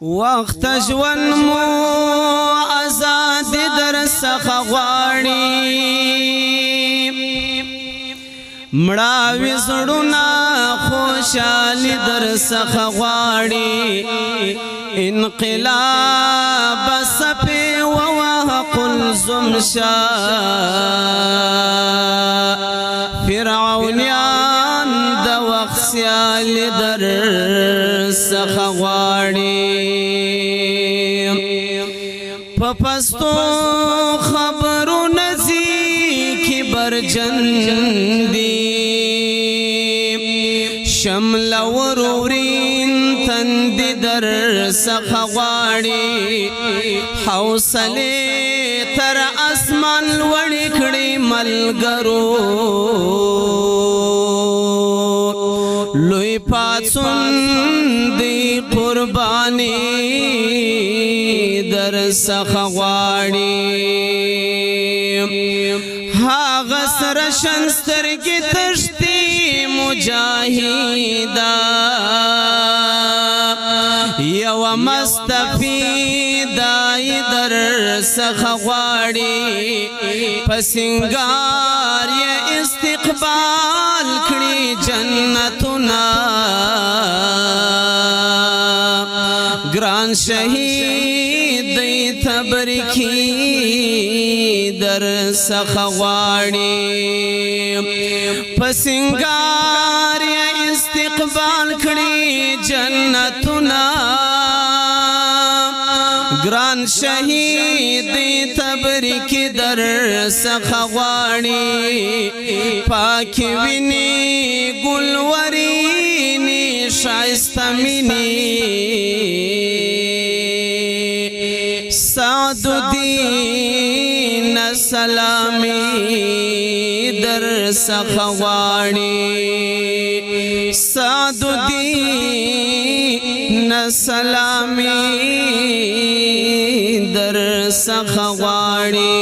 وقت ژوند مو آزاد در څخه غواړي مړاوي زړونه خوشالي در څخه غواړي انقلاب سپي ووهق الزمشا فرعونیان د وخت سیالي در څخه غواړي په پستو خبرو نزي کبر جندي شمل ورورین تند در څخه غواړي حوصله تر اسمان لوړ کړي ملګرو لوی پاتون دی قربانی در څخه غواړي هغه سره شنسترګې تشتي مجاهدا یو مستفیدا در څخه غواړي پسنګار یې استقبال کړي جنتنا ګران شهید تبریکی در څخه غواړي پسنګار یې استقبال کړي جنتنا ګران شهید تبریکی در څخه غواړي پاک ویني ګلوریني شایسته میني سعد الدین سلامی در څخه غواړي سعد الدین سلامی در څخه غواړي